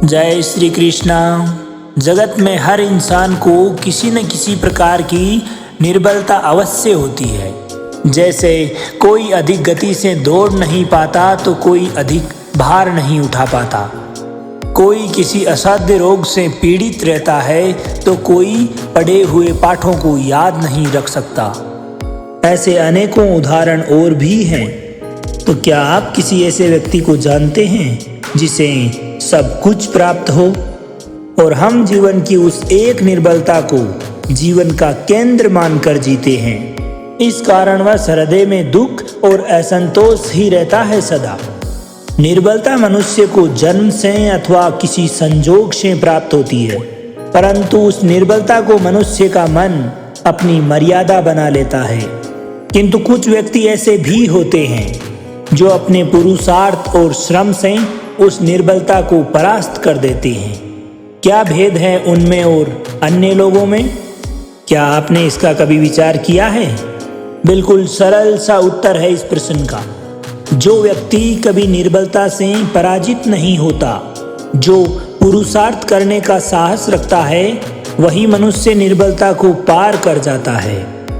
जय श्री कृष्णा। जगत में हर इंसान को किसी न किसी प्रकार की निर्बलता अवश्य होती है। जैसे कोई अधिक गति से दौड़ नहीं पाता तो कोई अधिक भार नहीं उठा पाता, कोई किसी असाध्य रोग से पीड़ित रहता है तो कोई पढ़े हुए पाठों को याद नहीं रख सकता। ऐसे अनेकों उदाहरण और भी हैं। तो क्या आप किसी ऐसे व्यक्ति को जानते हैं जिसे सब कुछ प्राप्त हो और हम जीवन की उस एक निर्बलता को जीवन का केंद्र मानकर जीते हैं? इस कारणवश हृदय में दुख और असंतोष ही रहता है सदा। निर्बलता मनुष्य को जन्म से अथवा किसी संजोग से प्राप्त होती है, परंतु उस निर्बलता को मनुष्य का मन अपनी मर्यादा बना लेता है। किंतु कुछ व्यक्ति ऐसे भी होते हैं जो अपने पुरुषार्थ और श्रम से उस निर्बलता को परास्त कर देते हैं। क्या भेद है उनमें और अन्य लोगों में? क्या आपने इसका कभी विचार किया है? बिल्कुल सरल सा उत्तर है इस प्रश्न का। जो व्यक्ति कभी निर्बलता से पराजित नहीं होता, जो पुरुषार्थ करने का साहस रखता है, वही मनुष्य निर्बलता को पार कर जाता है।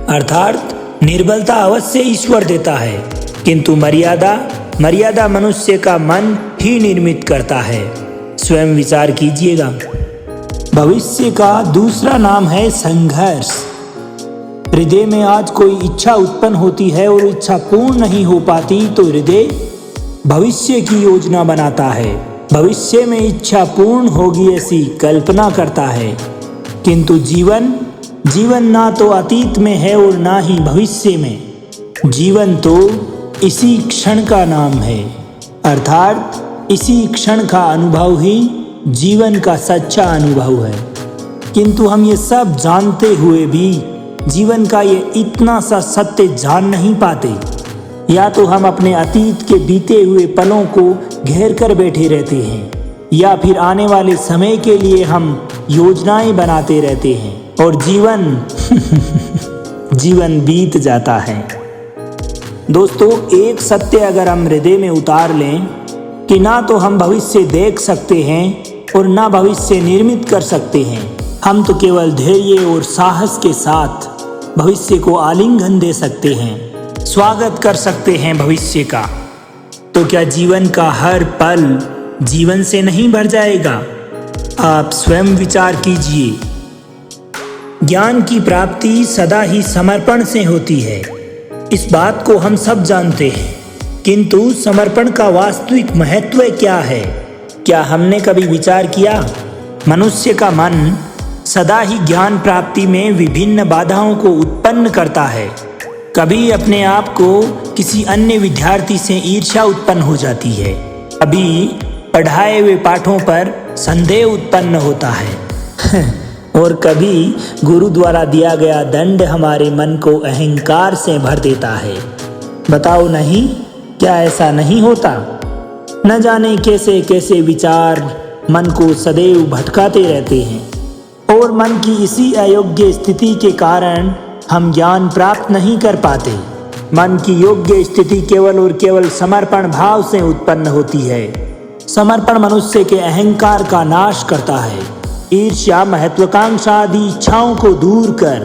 अर्थात निर्बलता अवश्य ईश्वर देता है, किंतु मर्यादा मनुष्य का मन ही निर्मित करता है। स्वयं विचार कीजिएगा। भविष्य का दूसरा नाम है संघर्ष। हृदय में आज कोई इच्छा उत्पन्न होती है और इच्छा पूर्ण नहीं हो पाती तो हृदय भविष्य की योजना बनाता है। भविष्य में इच्छा पूर्ण होगी ऐसी कल्पना करता है। किंतु जीवन ना तो अतीत में है और ना ही भविष्य में। जीवन तो इसी क्षण का नाम है, अर्थात इसी क्षण का अनुभव ही जीवन का सच्चा अनुभव है। किंतु हम ये सब जानते हुए भी जीवन का ये इतना सा सत्य जान नहीं पाते। या तो हम अपने अतीत के बीते हुए पलों को घेर कर बैठे रहते हैं, या फिर आने वाले समय के लिए हम योजनाएं बनाते रहते हैं और जीवन बीत जाता है। दोस्तों, एक सत्य अगर हम हृदय में उतार लें कि ना तो हम भविष्य देख सकते हैं और ना भविष्य निर्मित कर सकते हैं, हम तो केवल धैर्य और साहस के साथ भविष्य को आलिंगन दे सकते हैं, स्वागत कर सकते हैं भविष्य का। तो क्या जीवन का हर पल जीवन से नहीं भर जाएगा? आप स्वयं विचार कीजिए। ज्ञान की प्राप्ति सदा ही समर्पण से होती है, इस बात को हम सब जानते हैं। किंतु समर्पण का वास्तविक महत्व क्या है? क्या हमने कभी विचार किया? मनुष्य का मन सदा ही ज्ञान प्राप्ति में विभिन्न बाधाओं को उत्पन्न करता है। कभी अपने आप को किसी अन्य विद्यार्थी से ईर्ष्या उत्पन्न हो जाती है, कभी पढ़ाए हुए पाठों पर संदेह उत्पन्न होता है और कभी गुरु द्वारा दिया गया दंड हमारे मन को अहंकार से भर देता है। बताओ नहीं, क्या ऐसा नहीं होता? न जाने कैसे कैसे विचार मन को सदैव भटकाते रहते हैं और मन की इसी अयोग्य स्थिति के कारण हम ज्ञान प्राप्त नहीं कर पाते। मन की योग्य स्थिति केवल और केवल समर्पण भाव से उत्पन्न होती है। समर्पण मनुष्य के अहंकार का नाश करता है। ईर्ष्या, महत्वाकांक्षा आदि इच्छाओं को दूर कर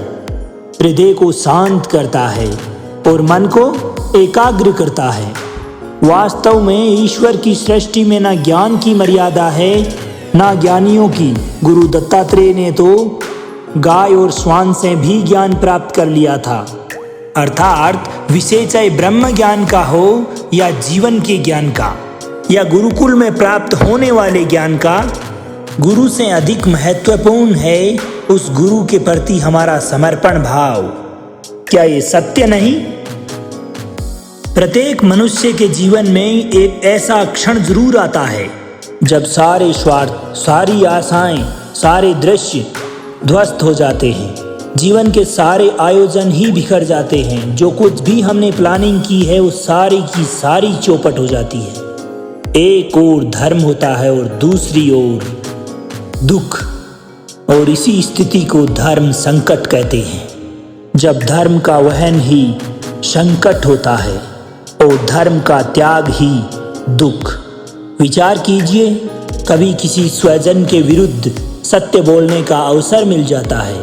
हृदय को शांत करता है और मन को एकाग्र करता है। वास्तव में ईश्वर की सृष्टि में न ज्ञान की मर्यादा है न ज्ञानियों की। गुरु दत्तात्रेय ने तो गाय और श्वान से भी ज्ञान प्राप्त कर लिया था। अर्थात विषय चाहे ब्रह्म ज्ञान का हो या जीवन के ज्ञान का या गुरुकुल में प्राप्त होने वाले ज्ञान का, गुरु से अधिक महत्वपूर्ण है उस गुरु के प्रति हमारा समर्पण भाव। क्या ये सत्य नहीं? प्रत्येक मनुष्य के जीवन में एक ऐसा क्षण जरूर आता है जब सारे स्वार्थ, सारी आशाएं, सारे दृश्य ध्वस्त हो जाते हैं। जीवन के सारे आयोजन ही बिखर जाते हैं। जो कुछ भी हमने प्लानिंग की है वो सारी की सारी चौपट हो जाती है। एक ओर धर्म होता है और दूसरी ओर दुख, और इसी स्थिति को धर्म संकट कहते हैं। जब धर्म का वहन ही संकट होता है और धर्म का त्याग ही दुख। विचार कीजिए, कभी किसी स्वजन के विरुद्ध सत्य बोलने का अवसर मिल जाता है,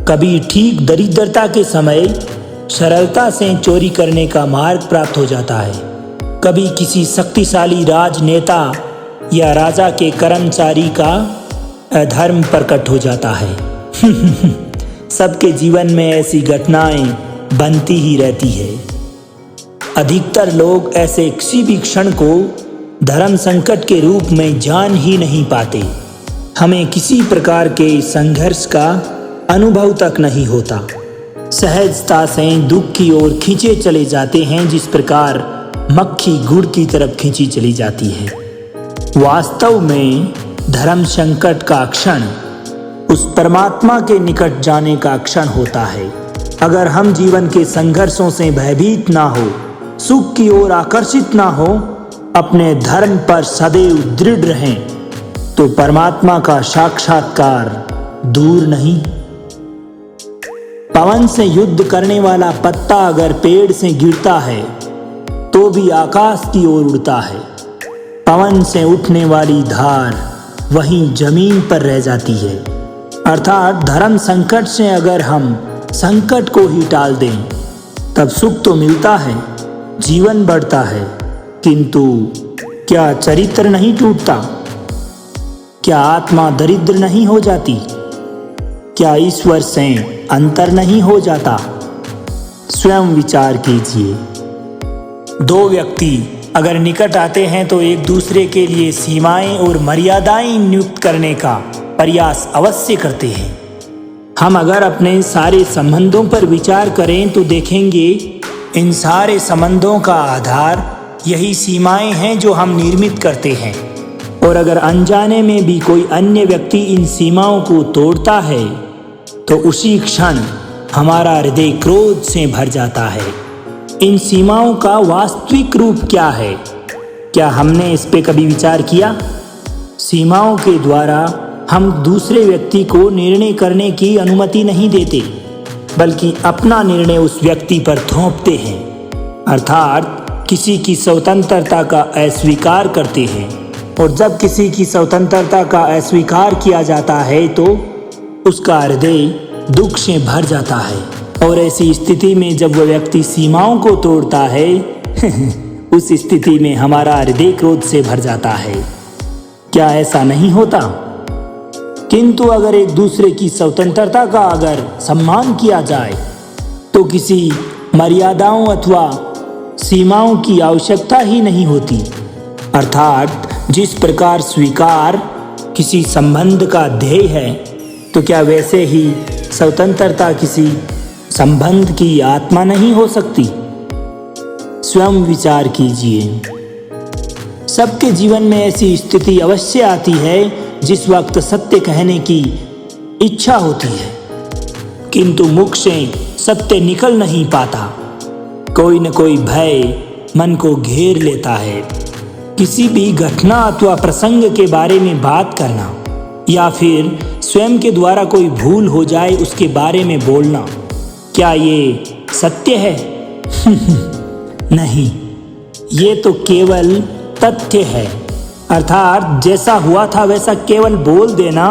कभी ठीक दरिद्रता के समय सरलता से चोरी करने का मार्ग प्राप्त हो जाता है, कभी किसी शक्तिशाली राजनेता या राजा के कर्मचारी का अधर्म प्रकट हो जाता है। सबके जीवन में ऐसी घटनाएं बनती ही रहती है। अधिकतर लोग ऐसे किसी भी क्षण को धर्म संकट के रूप में जान ही नहीं पाते। हमें किसी प्रकार के संघर्ष का अनुभव तक नहीं होता। सहजता से दुख की ओर खींचे चले जाते हैं, जिस प्रकार मक्खी गुड़ की तरफ खींची चली जाती है। वास्तव में धर्म संकट का क्षण उस परमात्मा के निकट जाने का क्षण होता है। अगर हम जीवन के संघर्षों से भयभीत ना हो, सुख की ओर आकर्षित ना हो, अपने धर्म पर सदैव दृढ़ रहें, तो परमात्मा का साक्षात्कार दूर नहीं। पवन से युद्ध करने वाला पत्ता अगर पेड़ से गिरता है तो भी आकाश की ओर उड़ता है। पवन से उठने वाली धार वहीं जमीन पर रह जाती है। अर्थात धर्म संकट से अगर हम संकट को ही टाल दें तब सुख तो मिलता है, जीवन बढ़ता है, किंतु क्या चरित्र नहीं टूटता? क्या आत्मा दरिद्र नहीं हो जाती? क्या ईश्वर से अंतर नहीं हो जाता? स्वयं विचार कीजिए। दो व्यक्ति अगर निकट आते हैं तो एक दूसरे के लिए सीमाएं और मर्यादाएं नियुक्त करने का प्रयास अवश्य करते हैं। हम अगर अपने सारे संबंधों पर विचार करें तो देखेंगे इन सारे संबंधों का आधार यही सीमाएं हैं जो हम निर्मित करते हैं। और अगर अनजाने में भी कोई अन्य व्यक्ति इन सीमाओं को तोड़ता है तो उसी क्षण हमारा हृदय क्रोध से भर जाता है। इन सीमाओं का वास्तविक रूप क्या है? क्या हमने इस पे कभी विचार किया? सीमाओं के द्वारा हम दूसरे व्यक्ति को निर्णय करने की अनुमति नहीं देते, बल्कि अपना निर्णय उस व्यक्ति पर थोपते हैं। अर्थात किसी की स्वतंत्रता का अस्वीकार करते हैं। और जब किसी की स्वतंत्रता का अस्वीकार किया जाता है तो उसका हृदय दुख से भर जाता है। और ऐसी स्थिति में जब वह व्यक्ति सीमाओं को तोड़ता है उस स्थिति में हमारा हृदय क्रोध से भर जाता है। क्या ऐसा नहीं होता? किंतु अगर एक दूसरे की स्वतंत्रता का अगर सम्मान किया जाए तो किसी मर्यादाओं अथवा सीमाओं की आवश्यकता ही नहीं होती। अर्थात जिस प्रकार स्वीकार किसी संबंध का ध्येय है, तो क्या वैसे ही स्वतंत्रता किसी संबंध की आत्मा नहीं हो सकती? स्वयं विचार कीजिए। सबके जीवन में ऐसी स्थिति अवश्य आती है जिस वक्त सत्य कहने की इच्छा होती है, किंतु मुख से सत्य निकल नहीं पाता। कोई न कोई भय मन को घेर लेता है। किसी भी घटना अथवा प्रसंग के बारे में बात करना या फिर स्वयं के द्वारा कोई भूल हो जाए उसके बारे में बोलना, क्या ये सत्य है? नहीं, ये तो केवल तथ्य है। अर्थात जैसा हुआ था वैसा केवल बोल देना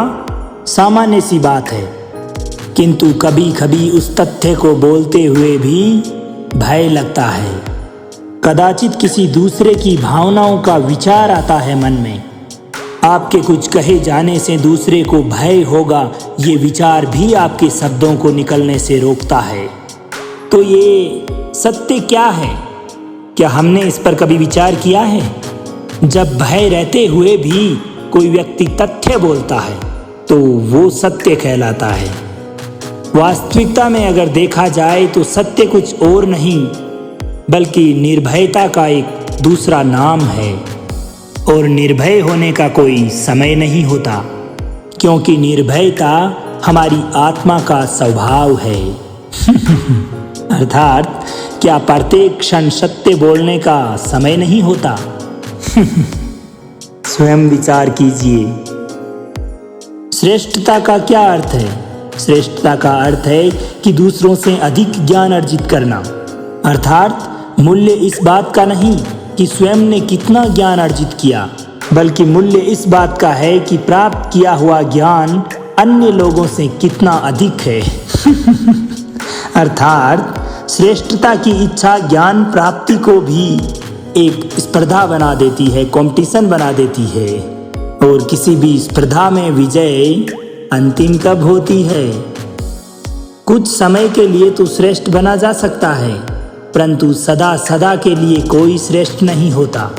सामान्य सी बात है, किंतु कभी कभी उस तथ्य को बोलते हुए भी भय लगता है। कदाचित किसी दूसरे की भावनाओं का विचार आता है मन में। आपके कुछ कहे जाने से दूसरे को भय होगा, ये विचार भी आपके शब्दों को निकलने से रोकता है। तो ये सत्य क्या है? क्या हमने इस पर कभी विचार किया है? जब भय रहते हुए भी कोई व्यक्ति तथ्य बोलता है तो वो सत्य कहलाता है। वास्तविकता में अगर देखा जाए तो सत्य कुछ और नहीं बल्कि निर्भयता का एक दूसरा नाम है। और निर्भय होने का कोई समय नहीं होता, क्योंकि निर्भयता हमारी आत्मा का स्वभाव है। अर्थात क्या प्रत्येक क्षण सत्य बोलने का समय नहीं होता? स्वयं विचार कीजिए। श्रेष्ठता का क्या अर्थ है? श्रेष्ठता का अर्थ है कि दूसरों से अधिक ज्ञान अर्जित करना। अर्थात मूल्य इस बात का नहीं कि स्वयं ने कितना ज्ञान अर्जित किया, बल्कि मूल्य इस बात का है कि प्राप्त किया हुआ ज्ञान अन्य लोगों से कितना अधिक है। अर्थात श्रेष्ठता की इच्छा ज्ञान प्राप्ति को भी एक स्पर्धा बना देती है, कंपटीशन बना देती है। और किसी भी स्पर्धा में विजय अंतिम कब होती है? कुछ समय के लिए तो श्रेष्ठ बना जा सकता है, परंतु सदा सदा के लिए कोई श्रेष्ठ नहीं होता।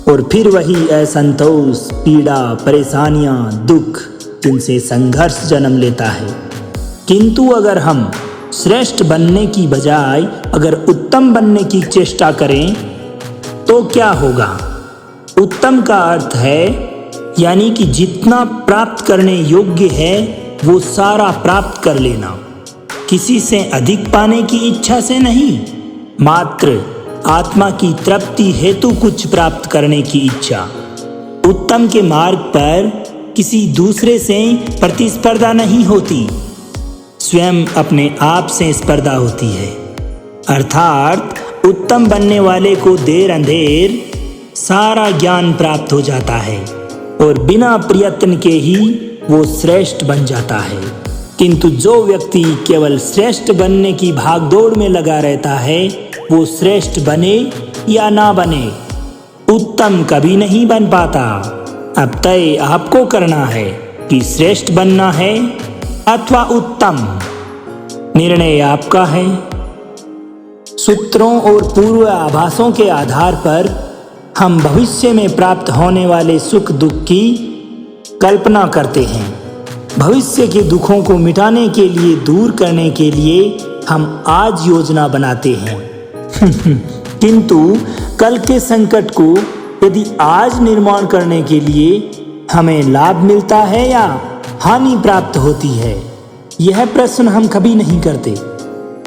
और फिर वही असंतोष, पीड़ा, परेशानियां, दुख, जिनसे संघर्ष जन्म लेता है। किंतु अगर हम श्रेष्ठ बनने की बजाय अगर उत्तम बनने की चेष्टा करें तो क्या होगा? उत्तम का अर्थ है यानी कि जितना प्राप्त करने योग्य है वो सारा प्राप्त कर लेना, किसी से अधिक पाने की इच्छा से नहीं, मात्र आत्मा की तृप्ति हेतु कुछ प्राप्त करने की इच्छा। उत्तम के मार्ग पर किसी दूसरे से प्रतिस्पर्धा नहीं होती, स्वयं अपने आप से स्पर्धा होती है। अर्थात उत्तम बनने वाले को देर अंधेर सारा ज्ञान प्राप्त हो जाता है और बिना प्रयत्न के ही वो श्रेष्ठ बन जाता है। किंतु जो व्यक्ति केवल श्रेष्ठ बनने की भागदौड़ में लगा रहता है वो श्रेष्ठ बने या ना बने उत्तम कभी नहीं बन पाता। अब तय आपको करना है कि श्रेष्ठ बनना है अथवा उत्तम, निर्णय आपका है। सूत्रों और पूर्व आभासों के आधार पर हम भविष्य में प्राप्त होने वाले सुख दुख की कल्पना करते हैं। भविष्य के दुखों को मिटाने के लिए, दूर करने के लिए हम आज योजना बनाते हैं। किंतु कल के संकट को यदि आज निर्माण करने के लिए हमें लाभ मिलता है या हानि प्राप्त होती है, यह प्रश्न हम कभी नहीं करते।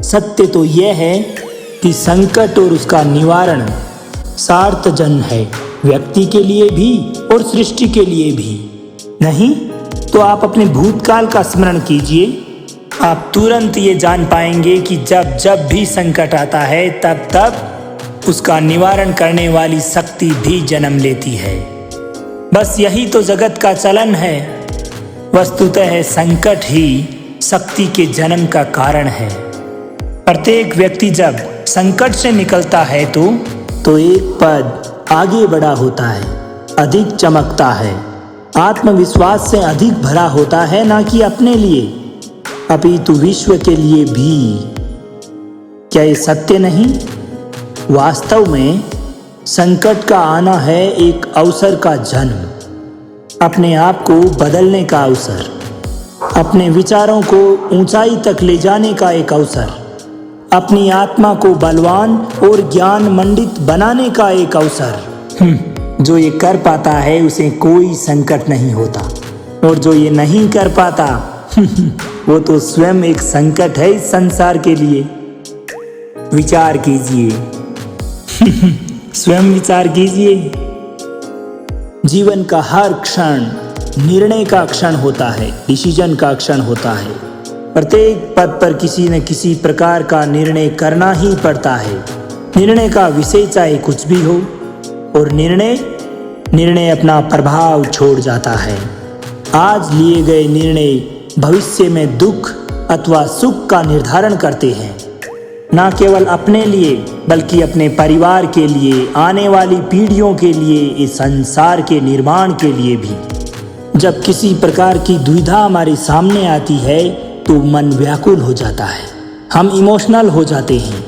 सत्य तो यह है कि संकट और उसका निवारण सार्थजन है, व्यक्ति के लिए भी और सृष्टि के लिए भी। नहीं तो आप अपने भूतकाल का स्मरण कीजिए, आप तुरंत ये जान पाएंगे कि जब जब भी संकट आता है तब तब उसका निवारण करने वाली शक्ति भी जन्म लेती है। बस यही तो जगत का चलन है। वस्तुतः संकट ही शक्ति के जन्म का कारण है। प्रत्येक व्यक्ति जब संकट से निकलता है तो एक पद आगे बढ़ा होता है, अधिक चमकता है, आत्मविश्वास से अधिक भरा होता है, ना कि अपने लिए अपितु विश्व के लिए भी। क्या ये सत्य नहीं? वास्तव में संकट का आना है एक अवसर का जन्म, अपने आप को बदलने का अवसर, अपने विचारों को ऊंचाई तक ले जाने का एक अवसर, अपनी आत्मा को बलवान और ज्ञान मंडित बनाने का एक अवसर। जो ये कर पाता है उसे कोई संकट नहीं होता, और जो ये नहीं कर पाता वो तो स्वयं एक संकट है इस संसार के लिए। विचार कीजिए, स्वयं विचार कीजिए। जीवन का हर क्षण निर्णय का क्षण होता है, डिसीजन का क्षण होता है। प्रत्येक पद पर किसी न किसी प्रकार का निर्णय करना ही पड़ता है। निर्णय का विषय चाहे कुछ भी हो, और निर्णय अपना प्रभाव छोड़ जाता है। आज लिए गए निर्णय भविष्य में दुख अथवा सुख का निर्धारण करते हैं, न केवल अपने लिए बल्कि अपने परिवार के लिए, आने वाली पीढ़ियों के लिए, इस संसार के निर्माण के लिए भी। जब किसी प्रकार की दुविधा हमारे सामने आती है तो मन व्याकुल हो जाता है, हम इमोशनल हो जाते हैं,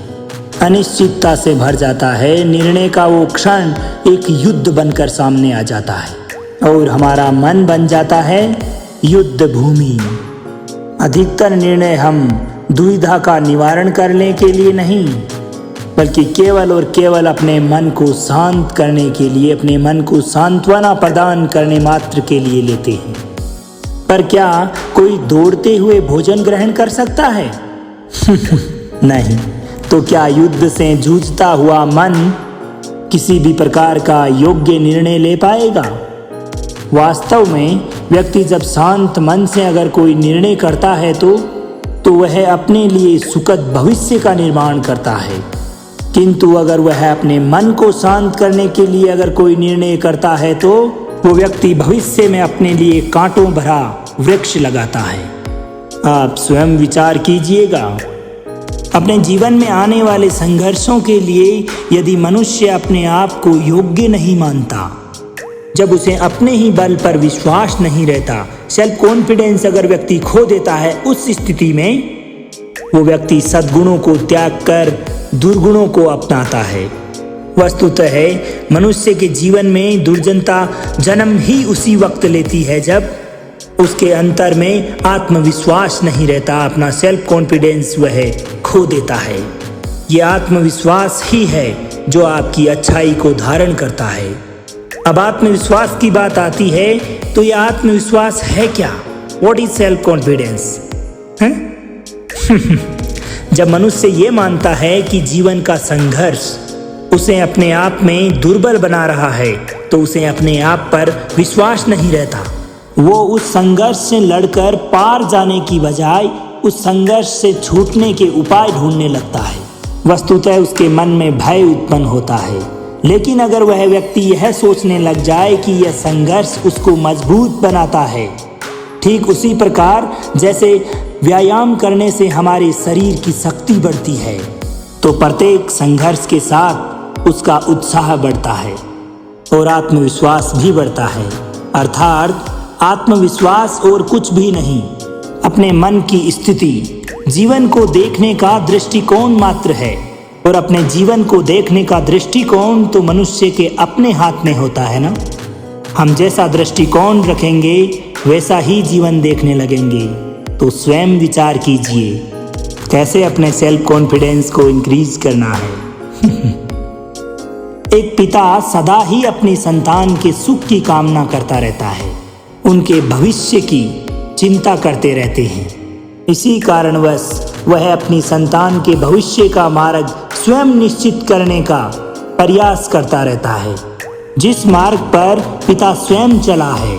अनिश्चितता से भर जाता है। निर्णय का वो क्षण एक युद्ध बनकर सामने आ जाता है और हमारा मन बन जाता है युद्ध भूमि। अधिकतर निर्णय हम दुविधा का निवारण करने के लिए नहीं, बल्कि केवल और केवल अपने मन को शांत करने के लिए, अपने मन को सांत्वना प्रदान करने मात्र के लिए लेते हैं। पर क्या कोई दौड़ते हुए भोजन ग्रहण कर सकता है? नहीं। तो क्या युद्ध से जूझता हुआ मन किसी भी प्रकार का योग्य निर्णय ले पाएगा? वास्तव में व्यक्ति जब शांत मन से अगर कोई निर्णय करता है तो वह अपने लिए सुखद भविष्य का निर्माण करता है। किंतु अगर वह अपने मन को शांत करने के लिए अगर कोई निर्णय करता है तो वो व्यक्ति भविष्य में अपने लिए कांटों भरा वृक्ष लगाता है। आप स्वयं विचार कीजिएगा, अपने जीवन में आने वाले संघर्षों के लिए यदि मनुष्य अपने आप को योग्य नहीं मानता, जब उसे अपने ही बल पर विश्वास नहीं रहता, सेल्फ कॉन्फिडेंस अगर व्यक्ति खो देता है, उस स्थिति में वो व्यक्ति सद्गुणों को त्याग कर दुर्गुणों को अपनाता है। वस्तुतः मनुष्य के जीवन में दुर्जनता जन्म ही उसी वक्त लेती है जब उसके अंतर में आत्मविश्वास नहीं रहता, अपना सेल्फ कॉन्फिडेंस वह खो देता है। ये आत्मविश्वास ही है जो आपकी अच्छाई को धारण करता है। अब आत्मविश्वास की बात आती है तो यह आत्मविश्वास है क्या? What is self confidence? जब मनुष्य ये मानता है कि जीवन का संघर्ष उसे अपने आप में दुर्बल बना रहा है, तो उसे अपने आप पर विश्वास नहीं रहता। वो उस संघर्ष से लड़कर पार जाने की बजाय उस संघर्ष से छूटने के उपाय ढूंढने लगता है। वस्तुतः उसके मन में भय उत्पन्न होता है। लेकिन अगर वह व्यक्ति यह सोचने लग जाए कि यह संघर्ष उसको मजबूत बनाता है, ठीक उसी प्रकार जैसे व्यायाम करने से हमारे शरीर की शक्ति बढ़ती है, तो प्रत्येक संघर्ष के साथ उसका उत्साह बढ़ता है और आत्मविश्वास भी बढ़ता है। अर्थात आत्मविश्वास और कुछ भी नहीं, अपने मन की स्थिति, जीवन को देखने का दृष्टिकोण मात्र है। और अपने जीवन को देखने का दृष्टिकोण तो मनुष्य के अपने हाथ में होता है ना। हम जैसा दृष्टिकोण रखेंगे वैसा ही जीवन देखने लगेंगे। तो स्वयं विचार कीजिए कैसे अपने सेल्फ कॉन्फिडेंस को इंक्रीज करना है। एक पिता सदा ही अपनी संतान के सुख की कामना करता रहता है, उनके भविष्य की चिंता करते रहते हैं। इसी कारणवश वह अपनी संतान के भविष्य का मार्ग स्वयं निश्चित करने का प्रयास करता रहता है। जिस मार्ग पर पिता स्वयं चला है,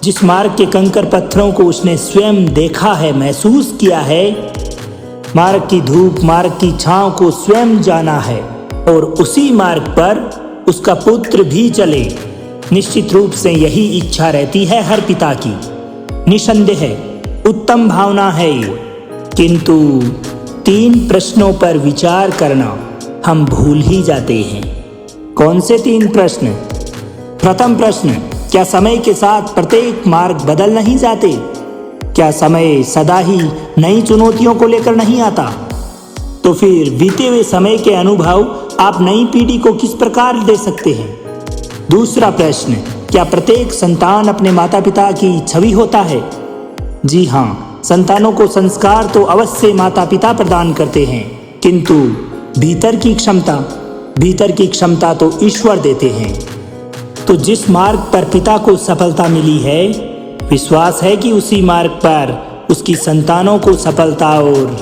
जिस मार्ग के कंकर पत्थरों को उसने स्वयं देखा है, महसूस किया है, मार्ग की धूप, मार्ग की छांव को स्वयं जाना है, और उसी मार्ग पर उसका पुत्र भी चले, निश्चित रूप से यही इच्छा रहती है हर पिता की। निसंदेह उत्तम भावना है ये। किंतु 3 प्रश्नों पर विचार करना हम भूल ही जाते हैं। कौन से 3 प्रश्न? प्रथम प्रश्न, क्या समय के साथ प्रत्येक मार्ग बदल नहीं जाते? क्या समय सदा ही नई चुनौतियों को लेकर नहीं आता? तो फिर बीते हुए समय के अनुभव आप नई पीढ़ी को किस प्रकार दे सकते हैं? दूसरा प्रश्न, क्या प्रत्येक संतान अपने माता पिता की छवि होता है? जी हाँ, संतानों को संस्कार तो अवश्य माता पिता प्रदान करते हैं, किंतु भीतर की क्षमता तो ईश्वर देते हैं। तो जिस मार्ग पर पिता को सफलता मिली है, विश्वास है कि उसी मार्ग पर उसकी संतानों को सफलता और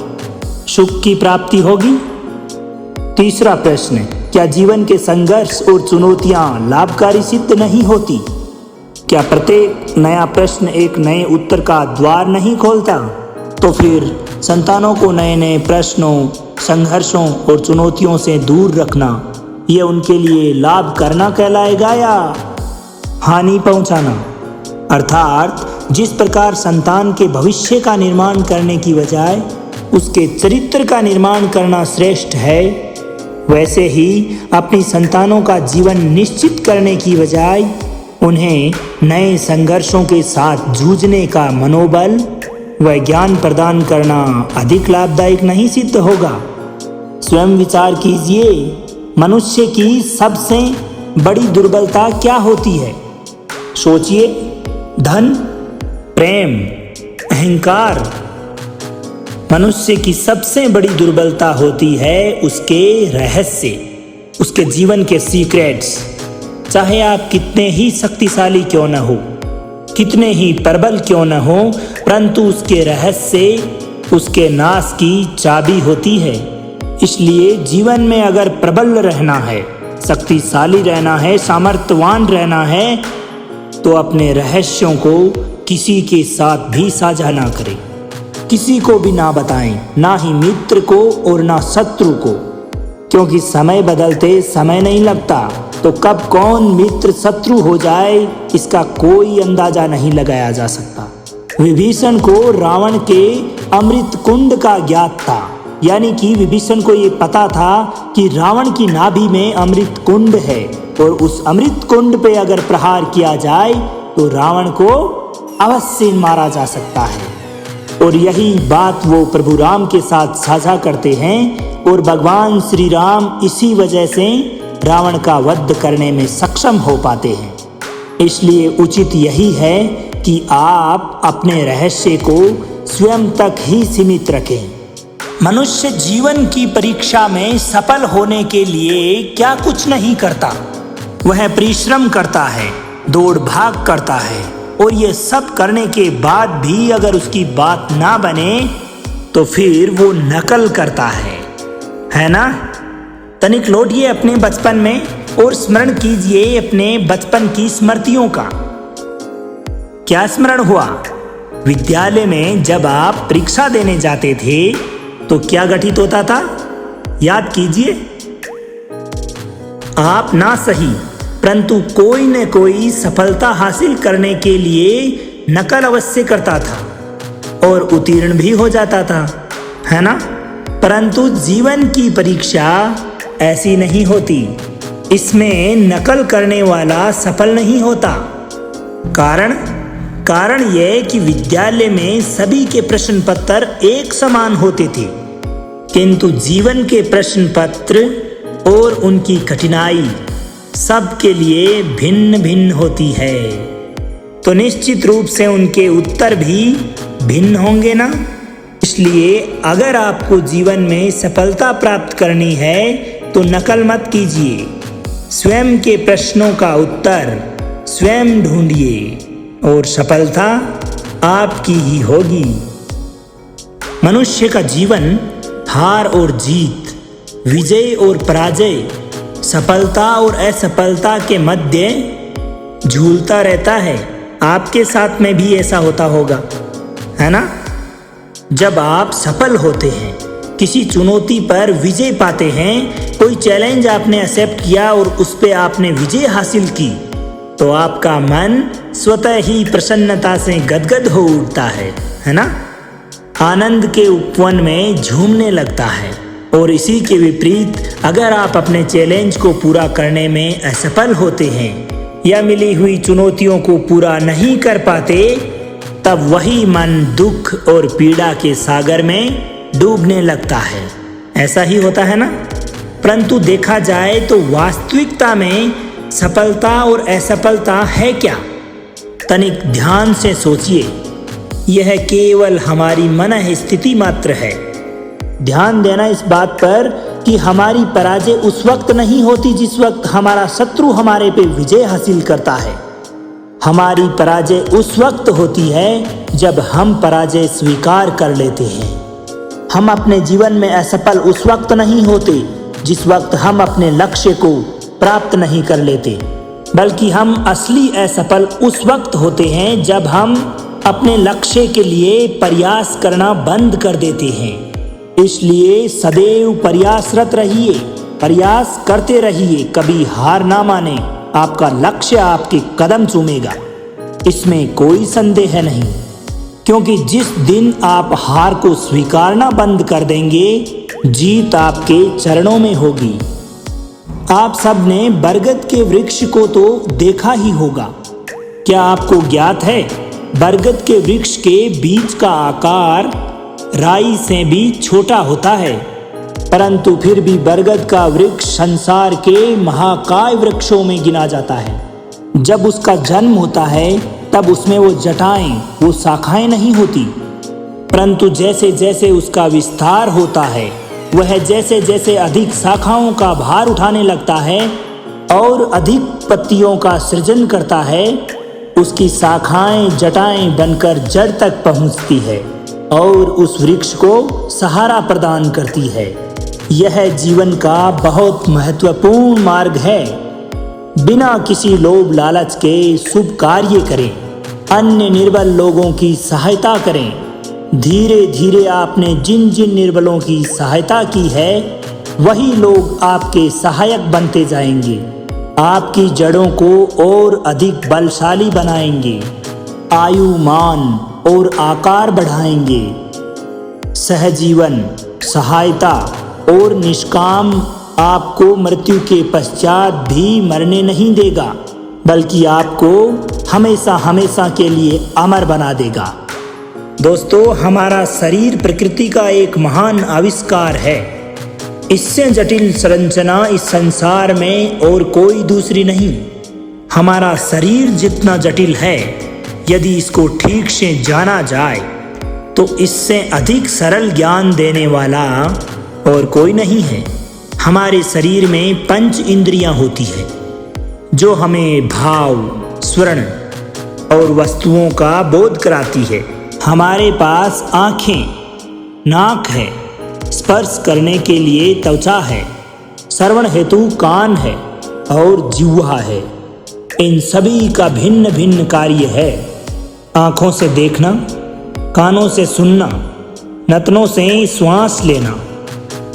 सुख की प्राप्ति होगी। तीसरा प्रश्न, क्या जीवन के संघर्ष और चुनौतियां लाभकारी सिद्ध नहीं होती? क्या प्रत्येक नया प्रश्न एक नए उत्तर का द्वार नहीं खोलता? तो फिर संतानों को नए नए प्रश्नों, संघर्षों और चुनौतियों से दूर रखना, यह उनके लिए लाभ करना कहलाएगा या हानि पहुंचाना? अर्थात जिस प्रकार संतान के भविष्य का निर्माण करने की बजाय उसके चरित्र का निर्माण करना श्रेष्ठ है, वैसे ही अपनी संतानों का जीवन निश्चित करने की बजाय उन्हें नए संघर्षों के साथ जूझने का मनोबल व ज्ञान प्रदान करना अधिक लाभदायक नहीं सिद्ध होगा। स्वयं विचार कीजिए, मनुष्य की सबसे बड़ी दुर्बलता क्या होती है? सोचिए। धन, प्रेम, अहंकार। मनुष्य की सबसे बड़ी दुर्बलता होती है उसके रहस्य, उसके जीवन के सीक्रेट्स। चाहे आप कितने ही शक्तिशाली क्यों न हो, कितने ही प्रबल क्यों न हो, परंतु उसके रहस्य उसके नाश की चाबी होती है। इसलिए जीवन में अगर प्रबल रहना है, शक्तिशाली रहना है, सामर्थ्यवान रहना है, तो अपने रहस्यों को किसी के साथ भी साझा ना करें, किसी को भी ना बताएं, ना ही मित्र को और ना शत्रु को, क्योंकि समय बदलते समय नहीं लगता। तो कब कौन मित्र शत्रु हो जाए इसका कोई अंदाजा नहीं लगाया जा सकता। विभीषण को रावण के अमृत कुंड का ज्ञात था, यानी कि विभीषण को ये पता था कि रावण की नाभि में अमृत कुंड है और उस अमृत कुंड पे अगर प्रहार किया जाए तो रावण को अवश्य मारा जा सकता है। और यही बात वो प्रभु राम के साथ साझा करते हैं और भगवान श्री राम इसी वजह से रावण का वध करने में सक्षम हो पाते हैं। इसलिए उचित यही है कि आप अपने रहस्य को स्वयं तक ही सीमित रखें। मनुष्य जीवन की परीक्षा में सफल होने के लिए क्या कुछ नहीं करता, वह परिश्रम करता है, दौड़ भाग करता है, और ये सब करने के बाद भी अगर उसकी बात ना बने तो फिर वो नकल करता है ना। तनिक लौटिए अपने बचपन में और स्मरण कीजिए अपने बचपन की स्मृतियों का। क्या स्मरण हुआ? विद्यालय में जब आप परीक्षा देने जाते थे तो क्या घटित होता था, याद कीजिए। आप ना सही परंतु कोई न कोई सफलता हासिल करने के लिए नकल अवश्य करता था और उत्तीर्ण भी हो जाता था, है ना। परंतु जीवन की परीक्षा ऐसी नहीं होती, इसमें नकल करने वाला सफल नहीं होता। कारण यह कि विद्यालय में सभी के प्रश्न पत्र एक समान होते थे, किंतु जीवन के प्रश्न पत्र और उनकी कठिनाई सबके लिए भिन्न भिन्न होती है, तो निश्चित रूप से उनके उत्तर भी भिन्न होंगे ना। इसलिए अगर आपको जीवन में सफलता प्राप्त करनी है तो नकल मत कीजिए, स्वयं के प्रश्नों का उत्तर स्वयं ढूंढिए और सफलता आपकी ही होगी। मनुष्य का जीवन हार और जीत, विजय और पराजय, सफलता और असफलता के मध्य झूलता रहता है। आपके साथ में भी ऐसा होता होगा, है ना। जब आप सफल होते हैं, किसी चुनौती पर विजय पाते हैं, कोई चैलेंज आपने एक्सेप्ट किया और उस पे आपने विजय हासिल की, तो आपका मन स्वतः ही प्रसन्नता से गदगद हो उठता है ना। आनंद के उपवन में झूमने लगता है। और इसी के विपरीत अगर आप अपने चैलेंज को पूरा करने में असफल होते हैं या मिली हुई चुनौतियों को पूरा नहीं कर पाते, तब वही मन दुख और पीड़ा के सागर में डूबने लगता है। ऐसा ही होता है ना। परंतु देखा जाए तो वास्तविकता में सफलता और असफलता है क्या? तनिक ध्यान से सोचिए। यह केवल हमारी मन स्थिति मात्र है। ध्यान देना इस बात पर कि हमारी पराजय उस वक्त नहीं होती जिस वक्त हमारा शत्रु हमारे पे विजय हासिल करता है। हमारी पराजय उस वक्त होती है जब हम पराजय स्वीकार कर लेते हैं। हम अपने जीवन में असफल उस वक्त नहीं होते जिस वक्त हम अपने लक्ष्य को प्राप्त नहीं कर लेते, बल्कि हम असली असफल उस वक्त होते हैं जब हम अपने लक्ष्य के लिए प्रयास करना बंद कर देते हैं। इसलिए सदैव प्रयासरत रहिए, प्रयास करते रहिए, कभी हार ना माने। आपका लक्ष्य आपके कदम चूमेगा, इसमें कोई संदेह नहीं। क्योंकि जिस दिन आप हार को स्वीकारना बंद कर देंगे, जीत आपके चरणों में होगी। आप सबने बरगद के वृक्ष को तो देखा ही होगा। क्या आपको ज्ञात है बरगद के वृक्ष के बीज का आकार राई से भी छोटा होता है, परंतु फिर भी बरगद का वृक्ष संसार के महाकाय वृक्षों में गिना जाता है। जब उसका जन्म होता है तब उसमें वो जटाएं, वो शाखाएं नहीं होती, परंतु जैसे जैसे उसका विस्तार होता है, वह जैसे जैसे अधिक शाखाओं का भार उठाने लगता है और अधिक पत्तियों का सृजन करता है, उसकी शाखाएं जटाएं बनकर जड़ तक पहुंचती है और उस वृक्ष को सहारा प्रदान करती है। यह जीवन का बहुत महत्वपूर्ण मार्ग है। बिना किसी लोभ लालच के शुभ कार्य करें, अन्य निर्बल लोगों की सहायता करें। धीरे धीरे आपने जिन जिन निर्बलों की सहायता की है, वही लोग आपके सहायक बनते जाएंगे। आपकी जड़ों को और अधिक बलशाली बनाएंगे, आयु, मान और आकार बढ़ाएंगे। सहजीवन, सहायता और निष्काम आपको मृत्यु के पश्चात भी मरने नहीं देगा, बल्कि आपको हमेशा हमेशा के लिए अमर बना देगा। दोस्तों, हमारा शरीर प्रकृति का एक महान आविष्कार है। इससे जटिल संरचना इस संसार में और कोई दूसरी नहीं। हमारा शरीर जितना जटिल है, यदि इसको ठीक से जाना जाए तो इससे अधिक सरल ज्ञान देने वाला और कोई नहीं है। हमारे शरीर में 5 इंद्रियां होती है जो हमें भाव, स्वर्ण और वस्तुओं का बोध कराती है। हमारे पास आँखें, नाक है, स्पर्श करने के लिए त्वचा है, श्रवण हेतु कान है और जिह्वा है। इन सभी का भिन्न भिन्न कार्य है। आँखों से देखना, कानों से सुनना, नथनों से श्वास लेना,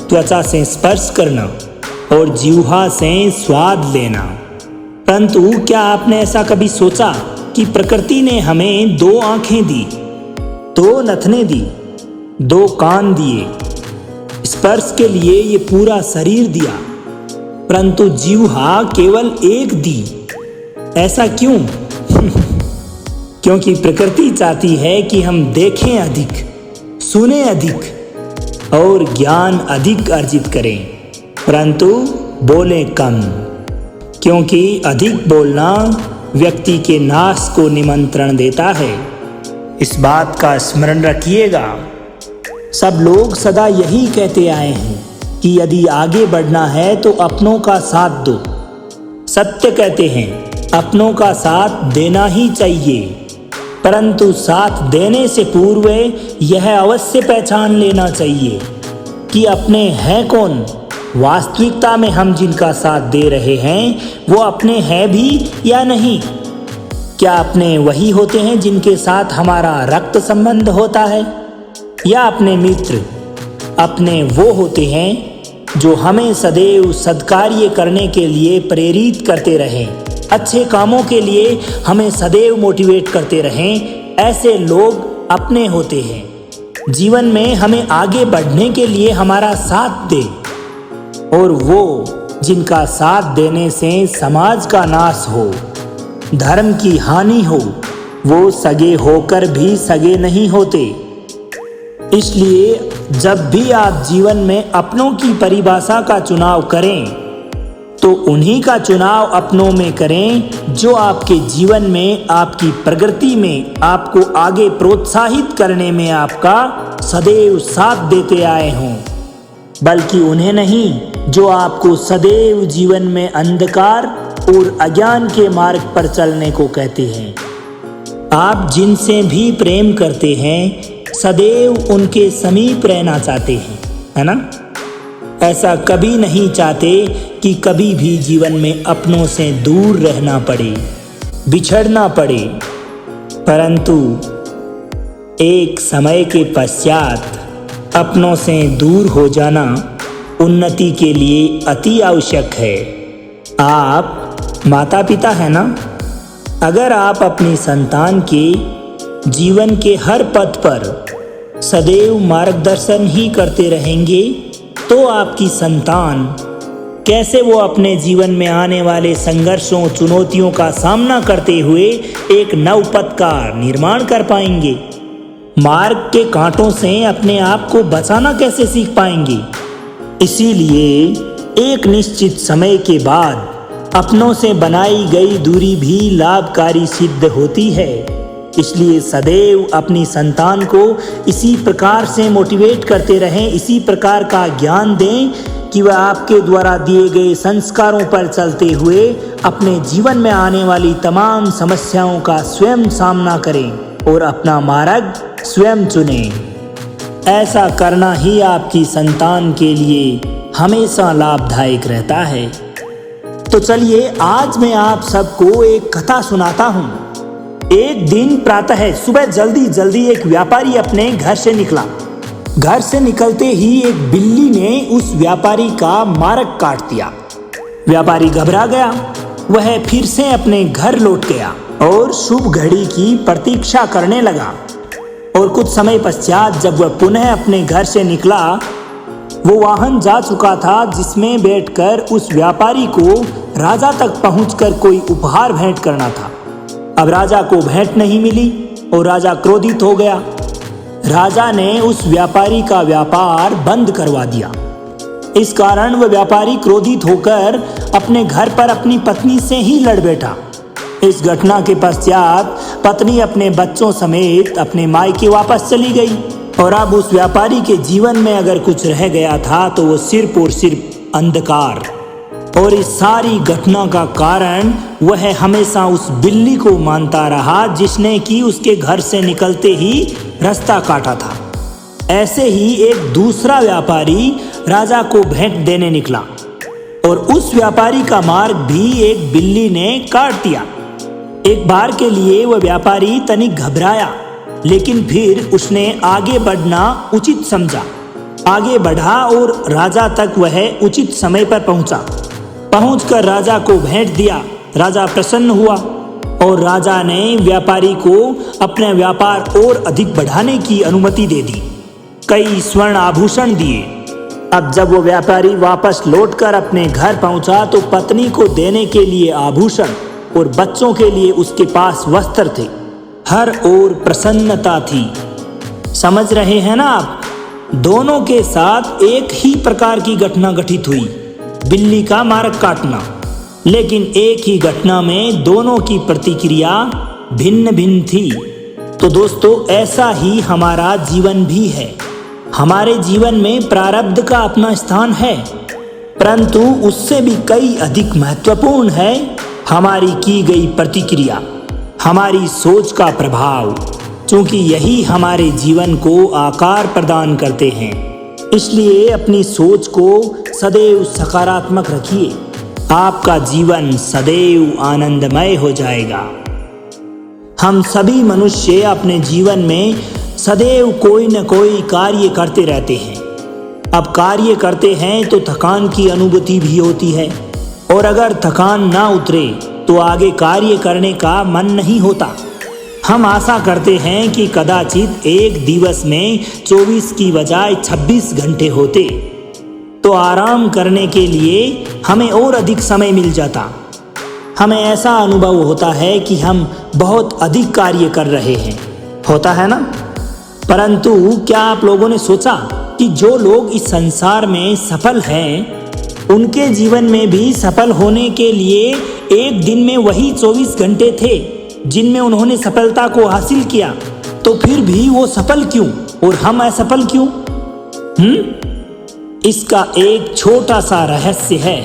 त्वचा से स्पर्श करना और जिह्वा से स्वाद लेना। परंतु क्या आपने ऐसा कभी सोचा कि प्रकृति ने हमें 2 आँखें दी, 2 नथने दी, 2 कान दिए, स्पर्श के लिए ये पूरा शरीर दिया, परंतु जिह्वा केवल 1 दी? ऐसा क्यों? क्योंकि प्रकृति चाहती है कि हम देखें अधिक, सुने अधिक और ज्ञान अधिक अर्जित करें, परंतु बोलें कम। क्योंकि अधिक बोलना व्यक्ति के नाश को निमंत्रण देता है। इस बात का स्मरण रखिएगा। सब लोग सदा यही कहते आए हैं कि यदि आगे बढ़ना है तो अपनों का साथ दो। सत्य कहते हैं, अपनों का साथ देना ही चाहिए, परंतु साथ देने से पूर्व यह अवश्य पहचान लेना चाहिए कि अपने हैं कौन। वास्तविकता में हम जिनका साथ दे रहे हैं वो अपने हैं भी या नहीं? क्या अपने वही होते हैं जिनके साथ हमारा रक्त संबंध होता है, या अपने मित्र? अपने वो होते हैं जो हमें सदैव सद्कार्य करने के लिए प्रेरित करते रहें, अच्छे कामों के लिए हमें सदैव मोटिवेट करते रहें। ऐसे लोग अपने होते हैं। जीवन में हमें आगे बढ़ने के लिए हमारा साथ दे। और वो जिनका साथ देने से समाज का नाश हो, धर्म की हानि हो, वो सगे होकर भी सगे नहीं होते। इसलिए जब भी आप जीवन में अपनों की परिभाषा का चुनाव करें तो उन्हीं का चुनाव अपनों में करें जो आपके जीवन में, आपकी प्रगति में, आपको आगे प्रोत्साहित करने में आपका सदैव साथ देते आए हों, बल्कि उन्हें नहीं जो आपको सदैव जीवन में अंधकार और अज्ञान के मार्ग पर चलने को कहते हैं। आप जिनसे भी प्रेम करते हैं सदैव उनके समीप रहना चाहते हैं, है ना? ऐसा कभी नहीं चाहते कि कभी भी जीवन में अपनों से दूर रहना पड़े, बिछड़ना पड़े। परंतु एक समय के पश्चात अपनों से दूर हो जाना उन्नति के लिए अति आवश्यक है। आप माता पिता हैं ना? अगर आप अपनी संतान के जीवन के हर पथ पर सदैव मार्गदर्शन ही करते रहेंगे तो आपकी संतान कैसे वो अपने जीवन में आने वाले संघर्षों, चुनौतियों का सामना करते हुए एक नव पथ का निर्माण कर पाएंगे? मार्ग के कांटों से अपने आप को बचाना कैसे सीख पाएंगे? इसीलिए एक निश्चित समय के बाद अपनों से बनाई गई दूरी भी लाभकारी सिद्ध होती है। इसलिए सदैव अपनी संतान को इसी प्रकार से मोटिवेट करते रहें, इसी प्रकार का ज्ञान दें कि वह आपके द्वारा दिए गए संस्कारों पर चलते हुए अपने जीवन में आने वाली तमाम समस्याओं का स्वयं सामना करें और अपना मार्ग स्वयं चुनें। ऐसा करना ही आपकी संतान के लिए हमेशा लाभदायक रहता है। तो चलिए आज मैं आप सबको एक कथा सुनाता हूँ। एक दिन प्रातः सुबह जल्दी एक व्यापारी अपने घर से निकला। घर से निकलते ही एक बिल्ली ने उस व्यापारी का मार्ग काट दिया। व्यापारी घबरा गया वह फिर से अपने घर लौट गया और शुभ घड़ी की प्रतीक्षा करने लगा। और कुछ समय पश्चात जब वह पुनः अपने घर से निकला, वो वाहन जा चुका था जिसमें बैठकर उस व्यापारी को राजा तक पहुंचकर कोई उपहार भेंट करना था। अब राजा को भेंट नहीं मिली और राजा क्रोधित हो गया। राजा ने उस व्यापारी का व्यापार बंद करवा दिया। इस कारण वह व्यापारी क्रोधित होकर अपने घर पर अपनी पत्नी से ही लड़ बैठा। इस घटना के पश्चात पत्नी अपने बच्चों समेत अपने मायके वापस चली गई और अब उस व्यापारी के जीवन में अगर कुछ रह गया था तो वो सिर्फ और सिर्फ अंधकार। और इस सारी घटना का कारण वह हमेशा उस बिल्ली को मानता रहा जिसने कि उसके घर से निकलते ही रास्ता काटा था। ऐसे ही एक दूसरा व्यापारी राजा को भेंट देने निकला और उस व्यापारी का मार्ग भी एक बिल्ली ने काट दिया। एक बार के लिए वह व्यापारी तनिक घबराया, लेकिन फिर उसने आगे बढ़ना उचित समझा। आगे बढ़ा और राजा तक वह उचित समय पर पहुंचकर राजा को भेंट दिया। राजा प्रसन्न हुआ और राजा ने व्यापारी को अपना व्यापार और अधिक बढ़ाने की अनुमति दे दी। कई स्वर्ण आभूषण दिए। अब जब वो व्यापारी वापस लौटकर अपने घर पहुंचा तो पत्नी को देने के लिए आभूषण और बच्चों के लिए उसके पास वस्त्र थे। हर ओर प्रसन्नता थी। समझ रहे हैं ना आप? दोनों के साथ एक ही प्रकार की घटना घटित हुई, बिल्ली का मार्ग काटना। लेकिन एक ही घटना में दोनों की प्रतिक्रिया भिन्न भिन्न थी। तो दोस्तों, ऐसा ही हमारा जीवन भी है। हमारे जीवन में प्रारब्ध का अपना स्थान है, परंतु उससे भी कई अधिक महत्वपूर्ण है हमारी की गई प्रतिक्रिया, हमारी सोच का प्रभाव, क्योंकि यही हमारे जीवन को आकार प्रदान करते हैं। इसलिए अपनी सोच को सदैव सकारात्मक रखिए। आपका जीवन सदैव आनंदमय हो जाएगा। हम सभी मनुष्य अपने जीवन में सदैव कोई न कोई कार्य करते रहते हैं। अब कार्य करते हैं तो थकान की अनुभूति भी होती है, और अगर थकान ना उतरे तो आगे कार्य करने का मन नहीं होता। हम आशा करते हैं कि कदाचित एक दिवस में 24 की बजाय 26 घंटे होते तो आराम करने के लिए हमें और अधिक समय मिल जाता। हमें ऐसा अनुभव होता है कि हम बहुत अधिक कार्य कर रहे हैं, होता है ना? परंतु क्या आप लोगों ने सोचा कि जो लोग इस संसार में सफल हैं, उनके जीवन में भी सफल होने के लिए एक दिन में वही 24 घंटे थे जिनमें उन्होंने सफलता को हासिल किया। तो फिर भी वो सफल क्यों और हम असफल क्यों? इसका एक छोटा सा रहस्य है।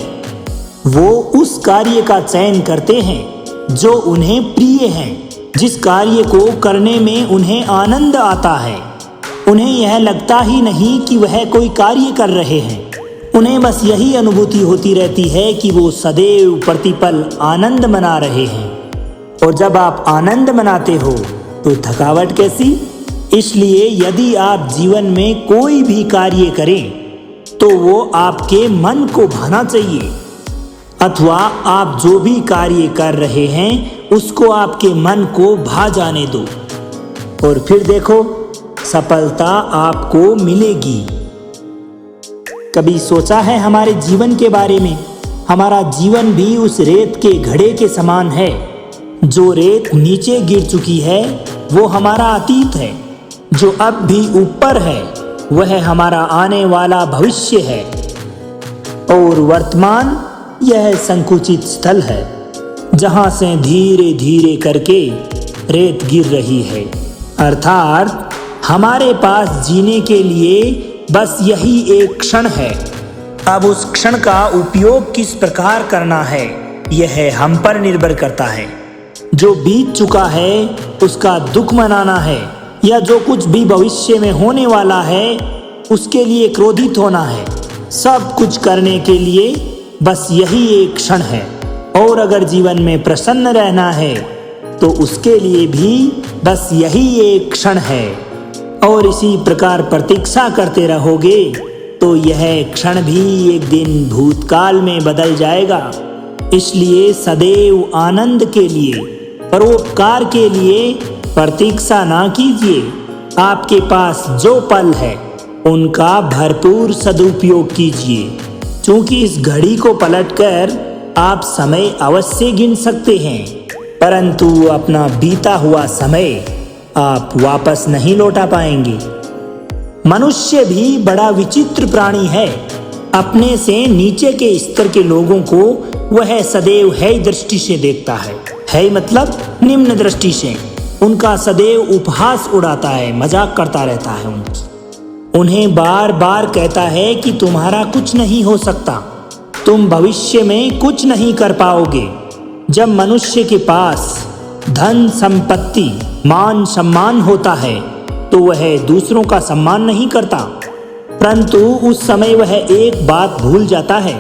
वो उस कार्य का चयन करते हैं जो उन्हें प्रिय है, जिस कार्य को करने में उन्हें आनंद आता है। उन्हें यह लगता ही नहीं कि वह कोई कार्य कर रहे हैं। उन्हें बस यही अनुभूति होती रहती है कि वो सदैव प्रतिपल आनंद मना रहे हैं। और जब आप आनंद मनाते हो तो थकावट कैसी? इसलिए यदि आप जीवन में कोई भी कार्य करें तो वो आपके मन को भाना चाहिए, अथवा आप जो भी कार्य कर रहे हैं उसको आपके मन को भा जाने दो, और फिर देखो सफलता आपको मिलेगी। कभी सोचा है हमारे जीवन के बारे में? हमारा जीवन भी उस रेत के घड़े के समान है। जो रेत नीचे गिर चुकी है वो हमारा अतीत है, जो अब भी ऊपर है वह हमारा आने वाला भविष्य है, और वर्तमान यह संकुचित स्थल है जहां से धीरे धीरे करके रेत गिर रही है। अर्थात हमारे पास जीने के लिए बस यही एक क्षण है। अब उस क्षण का उपयोग किस प्रकार करना है यह हम पर निर्भर करता है। जो बीत चुका है उसका दुख मनाना है, या जो कुछ भी भविष्य में होने वाला है उसके लिए क्रोधित होना है। सब कुछ करने के लिए बस यही एक क्षण है, और अगर जीवन में प्रसन्न रहना है तो उसके लिए भी बस यही एक क्षण है। और इसी प्रकार प्रतीक्षा करते रहोगे तो यह क्षण भी एक दिन भूतकाल में बदल जाएगा, इसलिए सदैव आनंद के लिए, परोपकार के लिए प्रतीक्षा ना कीजिए। आपके पास जो पल है उनका भरपूर सदुपयोग कीजिए, क्योंकि इस घड़ी को पलटकर आप समय अवश्य गिन सकते हैं, परंतु अपना बीता हुआ समय आप वापस नहीं लौटा पाएंगे। मनुष्य भी बड़ा विचित्र प्राणी है। अपने से नीचे के स्तर के लोगों को वह सदैव है दृष्टि से देखता है मतलब निम्न दृष्टि से। उनका सदैव उपहास उड़ाता है, मजाक करता रहता है उनकी। उन्हें बार बार कहता है कि तुम्हारा कुछ नहीं हो सकता, तुम भविष्य में कुछ नहीं कर पाओगे। जब मनुष्य के पास धन संपत्ति मान सम्मान होता है तो वह दूसरों का सम्मान नहीं करता, परंतु उस समय वह एक बात भूल जाता है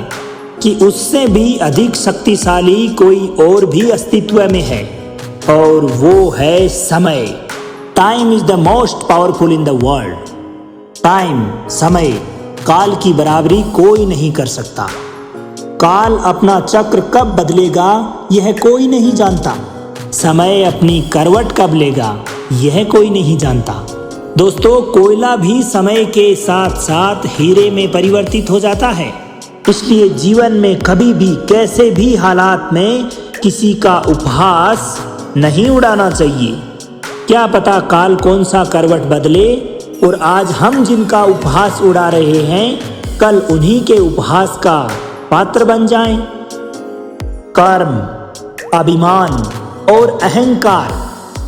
कि उससे भी अधिक शक्तिशाली कोई और भी अस्तित्व में है, और वो है समय। Time is the most powerful in the world. Time, समय, काल की बराबरी कोई नहीं कर सकता। काल अपना चक्र कब बदलेगा यह कोई नहीं जानता। समय अपनी करवट कब लेगा यह कोई नहीं जानता। दोस्तों, कोयला भी समय के साथ साथ हीरे में परिवर्तित हो जाता है। इसलिए जीवन में कभी भी कैसे भी हालात में किसी का उपहास नहीं उड़ाना चाहिए। क्या पता काल कौन सा करवट बदले और आज हम जिनका उपहास उड़ा रहे हैं कल उन्हीं के उपहास का पात्र बन जाएं। कर्म, अभिमान और अहंकार,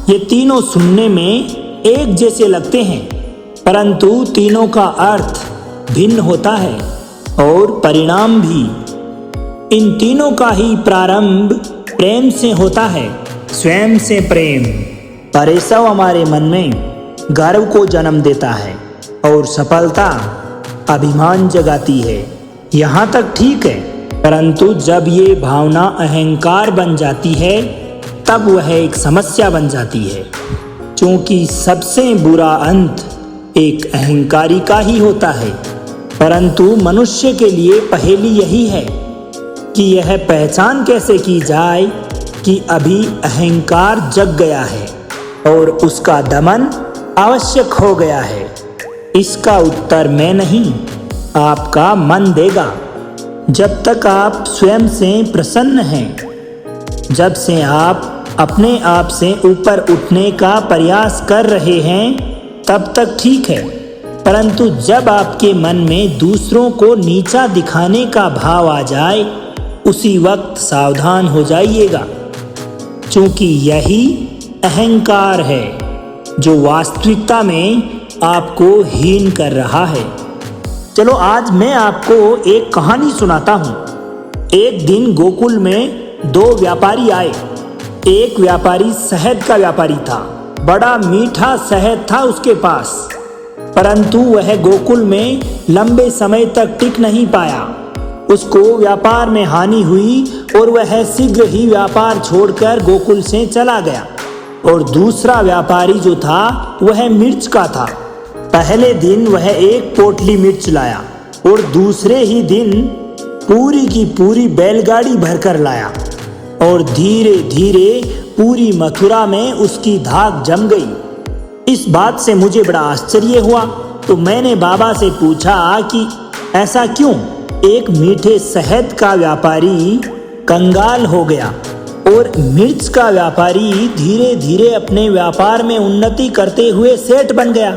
ये तीनों सुनने में एक जैसे लगते हैं, परंतु तीनों का अर्थ भिन्न होता है और परिणाम भी। इन तीनों का ही प्रारंभ प्रेम से होता है, स्वयं से प्रेम। पर ये सब हमारे मन में गर्व को जन्म देता है और सफलता अभिमान जगाती है। यहाँ तक ठीक है, परंतु जब ये भावना अहंकार बन जाती है तब वह एक समस्या बन जाती है, क्योंकि सबसे बुरा अंत एक अहंकारी का ही होता है। परंतु मनुष्य के लिए पहेली यही है कि यह पहचान कैसे की जाए कि अभी अहंकार जग गया है और उसका दमन आवश्यक हो गया है। इसका उत्तर मैं नहीं, आपका मन देगा। जब तक आप स्वयं से प्रसन्न हैं, जब से आप अपने आप से ऊपर उठने का प्रयास कर रहे हैं, तब तक ठीक है। परंतु जब आपके मन में दूसरों को नीचा दिखाने का भाव आ जाए, उसी वक्त सावधान हो जाइएगा, क्योंकि यही अहंकार है जो वास्तविकता में आपको हीन कर रहा है। चलो आज मैं आपको एक कहानी सुनाता हूँ। एक दिन गोकुल में दो व्यापारी आए। एक व्यापारी शहद का व्यापारी था। बड़ा मीठा शहद था उसके पास, परंतु वह गोकुल में लंबे समय तक टिक नहीं पाया। उसको व्यापार में हानि हुई और वह शीघ्र ही व्यापार छोड़कर गोकुल से चला गया। और दूसरा व्यापारी जो था वह मिर्च का था। पहले दिन वह एक पोटली मिर्च लाया और दूसरे ही दिन पूरी की पूरी बैलगाड़ी भरकर लाया, और धीरे धीरे पूरी मथुरा में उसकी धाक जम गई। इस बात से मुझे बड़ा आश्चर्य हुआ, तो मैंने बाबा से पूछा कि ऐसा क्यों? एक मीठे शहद का व्यापारी कंगाल हो गया और मिर्च का व्यापारी धीरे धीरे अपने व्यापार में उन्नति करते हुए सेठ बन गया।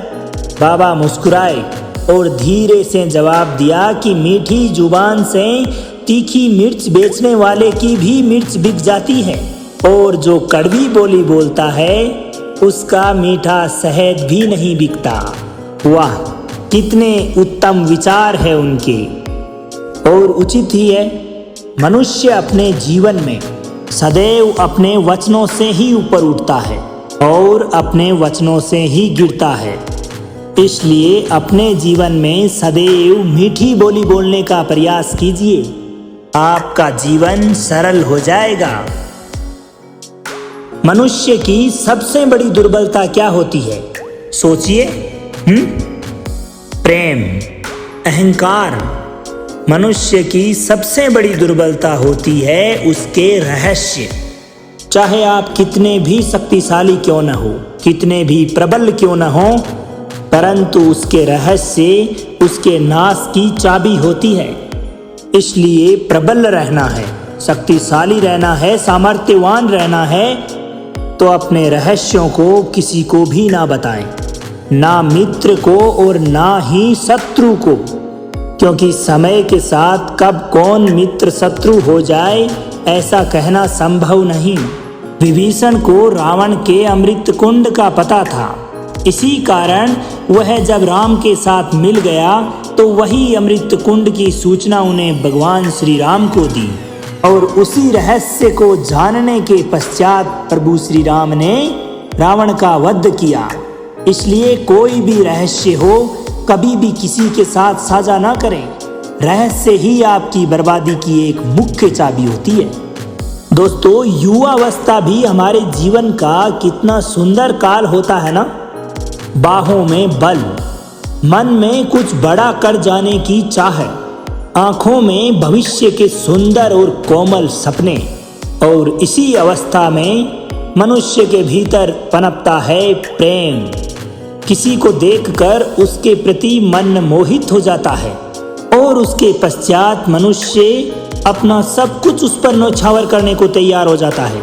बाबा मुस्कुराए और धीरे से जवाब दिया कि मीठी जुबान से तीखी मिर्च बेचने वाले की भी मिर्च बिक जाती है, और जो कड़वी बोली बोलता है उसका मीठा शहद भी नहीं बिकता। वाह, कितने उत्तम विचार है उनके। और उचित ही है, मनुष्य अपने जीवन में सदैव अपने वचनों से ही ऊपर उठता है और अपने वचनों से ही गिरता है। इसलिए अपने जीवन में सदैव मीठी बोली बोलने का प्रयास कीजिए, आपका जीवन सरल हो जाएगा। मनुष्य की सबसे बड़ी दुर्बलता क्या होती है? सोचिए। प्रेम, अहंकार, मनुष्य की सबसे बड़ी दुर्बलता होती है उसके रहस्य। चाहे आप कितने भी शक्तिशाली क्यों न हो, कितने भी प्रबल क्यों न हो, परंतु उसके रहस्य उसके नाश की चाबी होती है। इसलिए प्रबल रहना है, शक्तिशाली रहना है, सामर्थ्यवान रहना है, तो अपने रहस्यों को किसी को भी ना बताएं, ना मित्र को और ना ही शत्रु को, क्योंकि समय के साथ कब कौन मित्र शत्रु हो जाए ऐसा कहना संभव नहीं। विभीषण को रावण के अमृत कुंड का पता था, इसी कारण वह जब राम के साथ मिल गया तो वही अमृत कुंड की सूचना उन्हें भगवान श्री राम को दी, और उसी रहस्य को जानने के पश्चात प्रभु श्री राम ने रावण का वध किया। इसलिए कोई भी रहस्य हो कभी भी किसी के साथ साझा ना करें। रहस्य ही आपकी बर्बादी की एक मुख्य चाबी होती है। दोस्तों, युवावस्था भी हमारे जीवन का कितना सुंदर काल होता है ना। बाहों में बल, मन में कुछ बड़ा कर जाने की चाह, आंखों में भविष्य के सुंदर और कोमल सपने, और इसी अवस्था में मनुष्य के भीतर पनपता है प्रेम। किसी को देखकर उसके प्रति मन मोहित हो जाता है और उसके पश्चात मनुष्य अपना सब कुछ उस पर न्यौछावर करने को तैयार हो जाता है।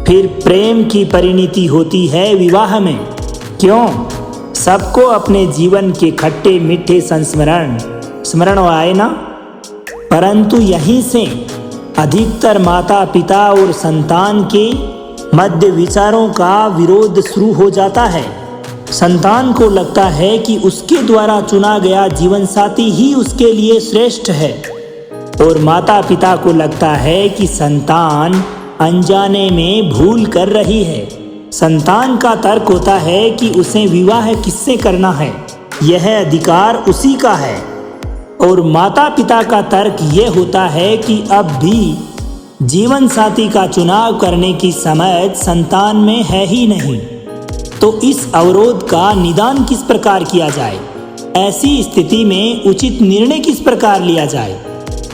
फिर प्रेम की परिणति होती है विवाह में। क्यों? सबको अपने जीवन के खट्टे मीठे स्मरण आए ना, परंतु यहीं से अधिकतर माता पिता और संतान के मध्य विचारों का विरोध शुरू हो जाता है। संतान को लगता है कि उसके द्वारा चुना गया जीवन साथी ही उसके लिए श्रेष्ठ है, और माता पिता को लगता है कि संतान अनजाने में भूल कर रही है। संतान का तर्क होता है कि उसे विवाह किससे करना है, यह अधिकार उसी का है, और माता पिता का तर्क यह होता है कि अब भी जीवन साथी का चुनाव करने की समझ संतान में है ही नहीं। तो इस अवरोध का निदान किस प्रकार किया जाए, ऐसी स्थिति में उचित निर्णय किस प्रकार लिया जाए,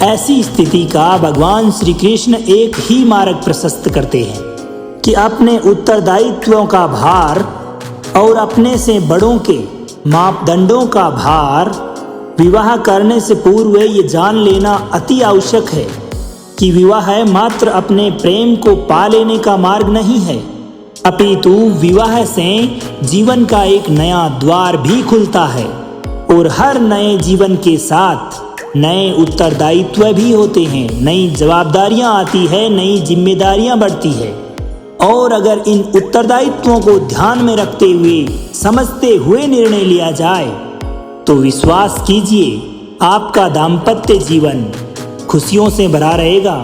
ऐसी स्थिति का भगवान श्री कृष्ण एक ही मार्ग प्रशस्त करते हैं कि अपने उत्तरदायित्वों का भार और अपने से बड़ों के मापदंडों का भार विवाह करने से पूर्व ये जान लेना अति आवश्यक है कि विवाह मात्र अपने प्रेम को पा लेने का मार्ग नहीं है, अपितु विवाह से जीवन का एक नया द्वार भी खुलता है, और हर नए जीवन के साथ नए उत्तरदायित्व भी होते हैं, नई जवाबदारियां आती है, नई जिम्मेदारियां बढ़ती है। और अगर इन उत्तरदायित्वों को ध्यान में रखते हुए समझते हुए निर्णय लिया जाए तो विश्वास कीजिए आपका दाम्पत्य जीवन खुशियों से भरा रहेगा,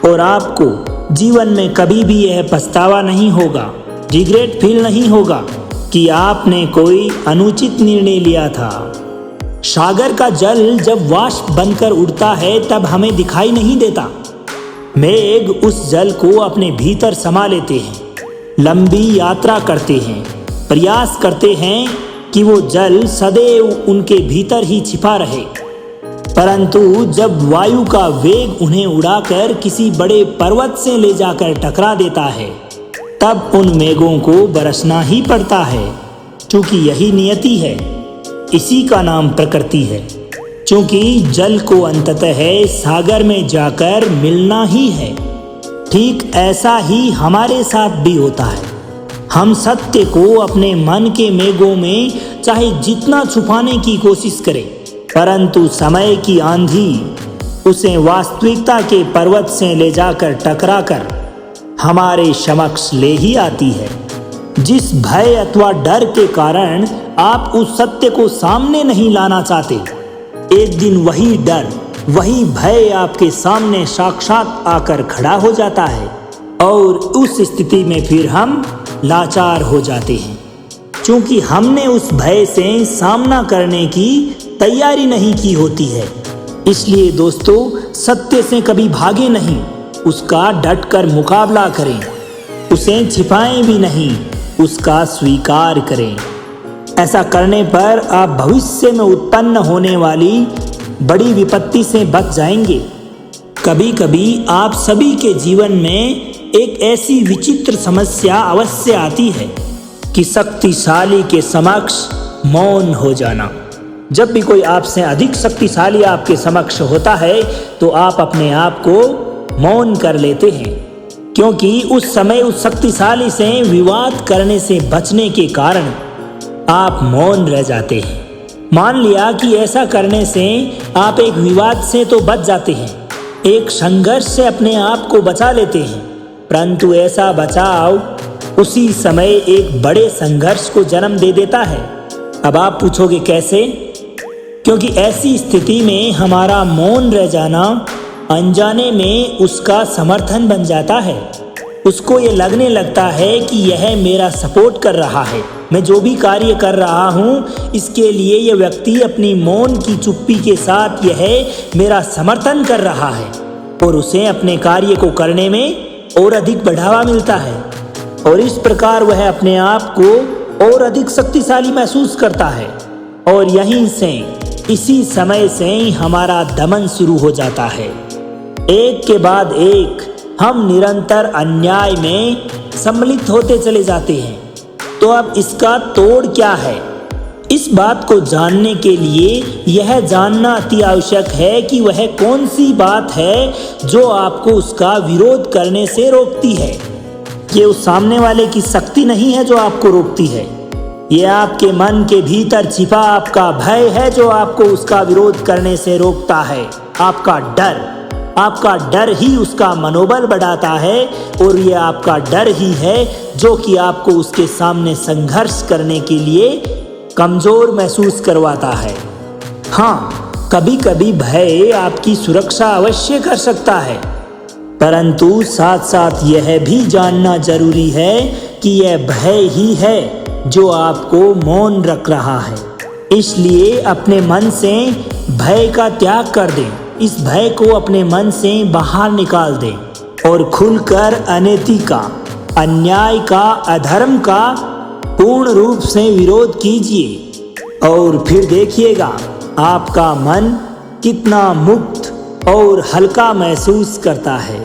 और आपको जीवन में कभी भी यह पछतावा नहीं होगा, रिग्रेट फील नहीं होगा कि आपने कोई अनुचित निर्णय लिया था। सागर का जल जब वाष्प बनकर उड़ता है तब हमें दिखाई नहीं देता। मेघ उस जल को अपने भीतर समा लेते हैं, लंबी यात्रा करते हैं, प्रयास करते हैं कि वो जल सदैव उनके भीतर ही छिपा रहे, परंतु जब वायु का वेग उन्हें उड़ाकर किसी बड़े पर्वत से ले जाकर टकरा देता है तब उन मेघों को बरसना ही पड़ता है, क्योंकि यही नियति है, इसी का नाम प्रकृति है। क्योंकि जल को अंततः सागर में जाकर मिलना ही है। ठीक ऐसा ही हमारे साथ भी होता है। हम सत्य को अपने मन के मेघों में चाहे जितना छुपाने की कोशिश करें, परंतु समय की आंधी उसे वास्तविकता के पर्वत से ले जाकर टकरा कर हमारे समक्ष ले ही आती है। जिस भय अथवा डर के कारण आप उस सत्य को सामने नहीं लाना चाहते, एक दिन वही डर, वही भय आपके सामने साक्षात आकर खड़ा हो जाता है, और उस स्थिति में फिर हम लाचार हो जाते हैं, क्योंकि हमने उस भय से सामना करने की तैयारी नहीं की होती है। इसलिए दोस्तों, सत्य से कभी भागे नहीं, उसका डटकर मुकाबला करें, उसे छिपाएं भी नहीं, उसका स्वीकार करें। ऐसा करने पर आप भविष्य में उत्पन्न होने वाली बड़ी विपत्ति से बच जाएंगे। कभी कभी आप सभी के जीवन में एक ऐसी विचित्र समस्या अवश्य आती है कि शक्तिशाली के समक्ष मौन हो जाना। जब भी कोई आपसे अधिक शक्तिशाली आपके समक्ष होता है तो आप अपने आप को मौन कर लेते हैं, क्योंकि उस समय उस शक्तिशाली से विवाद करने से बचने के कारण आप मौन रह जाते हैं। मान लिया कि ऐसा करने से आप एक विवाद से तो बच जाते हैं, एक संघर्ष से अपने आप को बचा लेते हैं, परंतु ऐसा बचाव उसी समय एक बड़े संघर्ष को जन्म दे देता है। अब आप पूछोगे कैसे? क्योंकि ऐसी स्थिति में हमारा मौन रह जाना अनजाने में उसका समर्थन बन जाता है। उसको ये लगने लगता है कि यह मेरा सपोर्ट कर रहा है, मैं जो भी कार्य कर रहा हूँ इसके लिए यह व्यक्ति अपनी मौन की चुप्पी के साथ यह मेरा समर्थन कर रहा है, और उसे अपने कार्य को करने में और अधिक बढ़ावा मिलता है, और इस प्रकार वह अपने आप को और अधिक शक्तिशाली महसूस करता है। और यहीं से इसी समय से ही हमारा दमन शुरू हो जाता है। एक के बाद एक हम निरंतर अन्याय में सम्मिलित होते चले जाते हैं। तो अब इसका तोड़ क्या है? इस बात को जानने के लिए यह जानना अति आवश्यक है कि वह कौन सी बात है जो आपको उसका विरोध करने से रोकती है। ये उस सामने वाले की शक्ति नहीं है जो आपको रोकती है, ये आपके मन के भीतर छिपा आपका भय है जो आपको उसका विरोध करने से रोकता है। आपका डर ही उसका मनोबल बढ़ाता है, और ये आपका डर ही है जो कि आपको उसके सामने संघर्ष करने के लिए कमजोर महसूस करवाता है। हाँ, कभी कभी भय आपकी सुरक्षा अवश्य कर सकता है, परंतु साथ साथ यह भी जानना जरूरी है कि यह भय ही है जो आपको मौन रख रहा है। इसलिए अपने मन से भय का त्याग कर दें, इस भय को अपने मन से बाहर निकाल दें और खुलकर अनैति का, अन्याय का, अधर्म का पूर्ण रूप से विरोध कीजिए, और फिर देखिएगा आपका मन कितना मुक्त और हल्का महसूस करता है।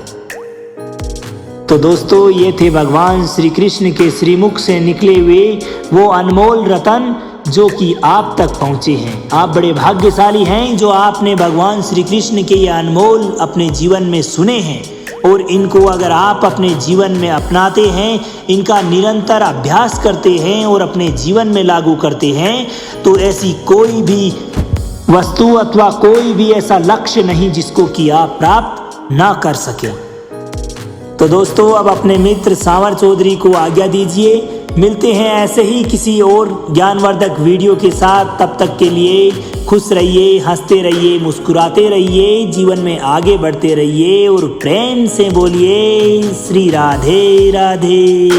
तो दोस्तों, ये थे भगवान श्री कृष्ण के श्रीमुख से निकले हुए वो अनमोल रतन जो कि आप तक पहुँचे हैं। आप बड़े भाग्यशाली हैं जो आपने भगवान श्री कृष्ण के ये अनमोल अपने जीवन में सुने हैं, और इनको अगर आप अपने जीवन में अपनाते हैं, इनका निरंतर अभ्यास करते हैं और अपने जीवन में लागू करते हैं, तो ऐसी कोई भी वस्तु अथवा कोई भी ऐसा लक्ष्य नहीं जिसको कि आप प्राप्त ना कर सके। तो दोस्तों, अब अपने मित्र सांवर चौधरी को आज्ञा दीजिए। मिलते हैं ऐसे ही किसी और ज्ञानवर्धक वीडियो के साथ। तब तक के लिए खुश रहिए, हंसते रहिए, मुस्कुराते रहिए, जीवन में आगे बढ़ते रहिए और प्रेम से बोलिए श्री राधे राधे।